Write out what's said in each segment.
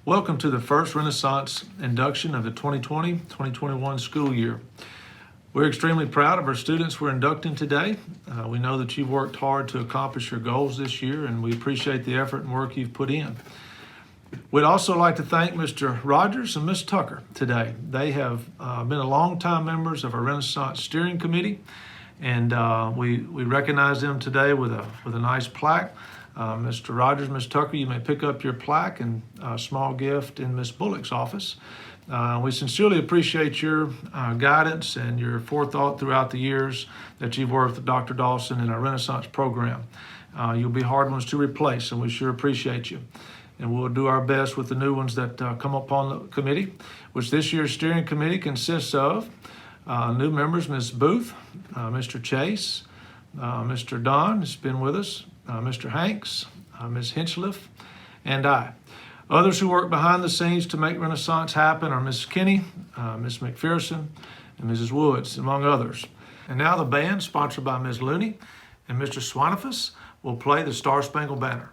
Welcome to the first Renaissance induction of the 2020-2021 school year. We're extremely proud of our students we're inducting today. We know that you've worked hard to accomplish your goals this year, and we appreciate the effort and work you've put in. We'd also like to thank Mr. Rogers and Ms. Tucker today. They have been a longtime members of our Renaissance Steering Committee, and we recognize them today with a nice plaque. Mr. Rogers, Ms. Tucker, you may pick up your plaque and a small gift in Ms. Bullock's office. We sincerely appreciate your guidance and your forethought throughout the years that you've worked with Dr. Dawson in our Renaissance program. You'll be hard ones to replace, and we sure appreciate you. And we'll do our best with the new ones that come upon the committee, which this year's steering committee consists of new members, Ms. Booth, Mr. Chase, Mr. Don has been with us, Mr. Hanks, Ms. Hinchliff, and I. Others who work behind the scenes to make Renaissance happen are Ms. Kinney, Ms. McPherson, and Mrs. Woods, among others. And now the band, sponsored by Ms. Looney and Mr. Swanifus, will play the Star Spangled Banner.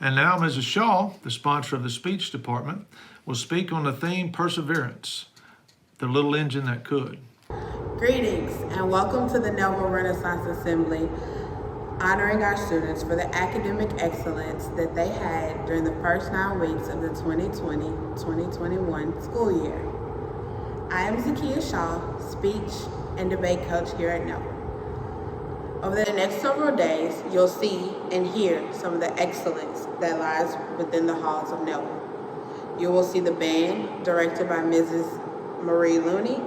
And now Mrs. Shaw, the sponsor of the speech department, will speak on the theme Perseverance, the little engine that could. Greetings and welcome to the Nelville Renaissance Assembly, honoring our students for the academic excellence that they had during the first 9 weeks of the 2020-2021 school year. I am Zakiya Shaw, speech and debate coach here at Nelville. Over the next several days, you'll see and hear some of the excellence that lies within the halls of Nelville. You will see the band, directed by Mrs. Marie Looney,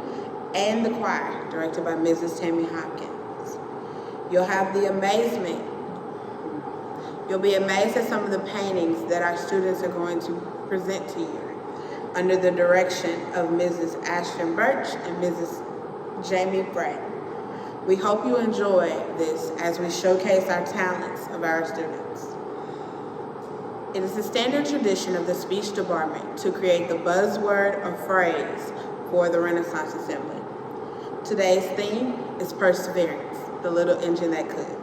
and the choir, directed by Mrs. Tammy Hopkins. You'll be amazed at some of the paintings that our students are going to present to you under the direction of Mrs. Ashton Birch and Mrs. Jamie Gray. We hope you enjoy this as we showcase our talents of our students. It is the standard tradition of the speech department to create the buzzword or phrase for the Renaissance Assembly. Today's theme is Perseverance, the little engine that could.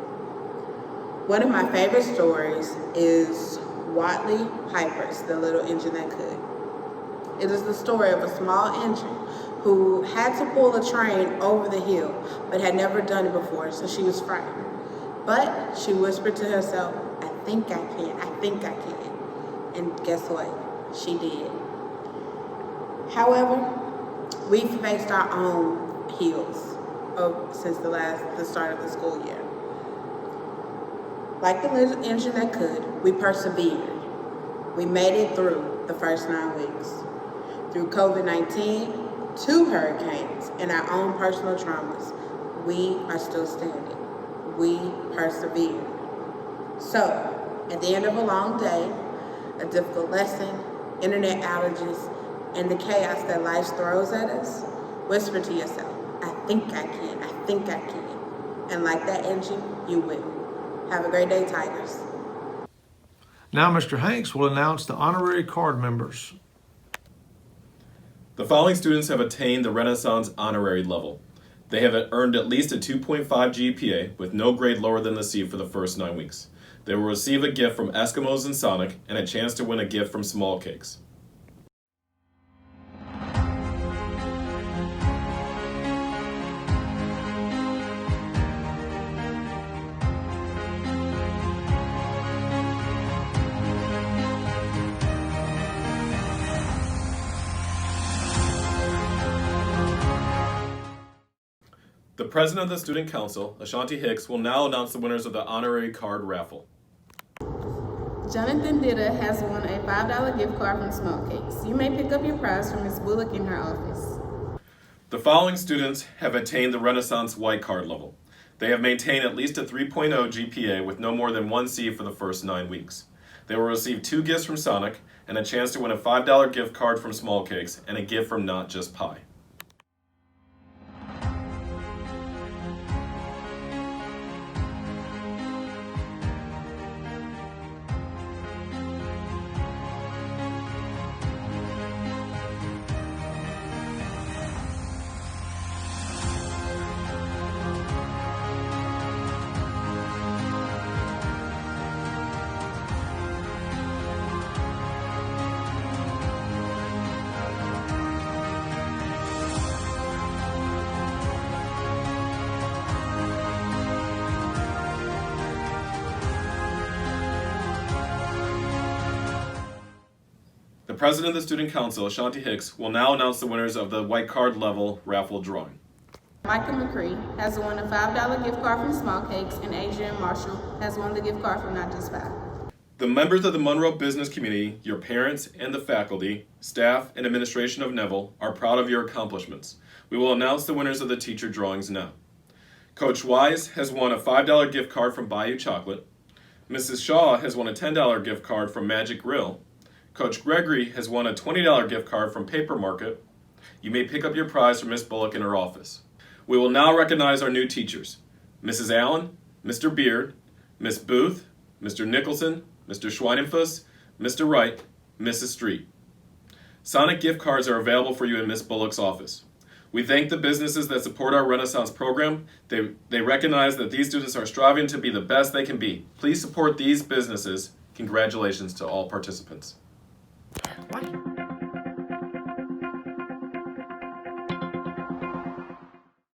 One of my favorite stories is Watley Piper's The Little Engine That Could. It is the story of a small engine who had to pull a train over the hill, but had never done it before, so she was frightened. But she whispered to herself, I think I can. And guess what? She did. However, we've faced our own hills since the start of the school year. Like the little engine that could, we persevered. We made it through the first 9 weeks. Through COVID-19, 2 hurricanes, and our own personal traumas, we are still standing. We persevere. So, at the end of a long day, a difficult lesson, internet outages, and the chaos that life throws at us, whisper to yourself, I think I can. And like that engine, you will. Have a great day, Tigers. Now Mr. Hanks will announce the honorary card members. The following students have attained the Renaissance honorary level. They have earned at least a 2.5 GPA with no grade lower than the C for the first 9 weeks. They will receive a gift from Eskimos and Sonic and a chance to win a gift from Small Cakes. The president of the Student Council, Ashanti Hicks, will now announce the winners of the honorary card raffle. Jonathan Ditta has won a $5 gift card from Small Cakes. You may pick up your prize from Ms. Bullock in her office. The following students have attained the Renaissance White Card level. They have maintained at least a 3.0 GPA with no more than 1 C for the first 9 weeks. They will receive 2 gifts from Sonic and a chance to win a $5 gift card from Small Cakes and a gift from Not Just Pie. The president of the Student Council, Ashanti Hicks, will now announce the winners of the White Card level raffle drawing. Michael McCree has won a $5 gift card from Small Cakes, and Adrian Marshall has won the gift card from Not Just Pie. The members of the Monroe business community, your parents and the faculty, staff, and administration of Neville are proud of your accomplishments. We will announce the winners of the teacher drawings now. Coach Wise has won a $5 gift card from Bayou Chocolate. Mrs. Shaw has won a $10 gift card from Magic Grill. Coach Gregory has won a $20 gift card from Paper Market. You may pick up your prize from Miss Bullock in her office. We will now recognize our new teachers. Mrs. Allen, Mr. Beard, Miss Booth, Mr. Nicholson, Mr. Schweinenfuss, Mr. Wright, Mrs. Street. Sonic gift cards are available for you in Miss Bullock's office. We thank the businesses that support our Renaissance program. They recognize that these students are striving to be the best they can be. Please support these businesses. Congratulations to all participants. Why?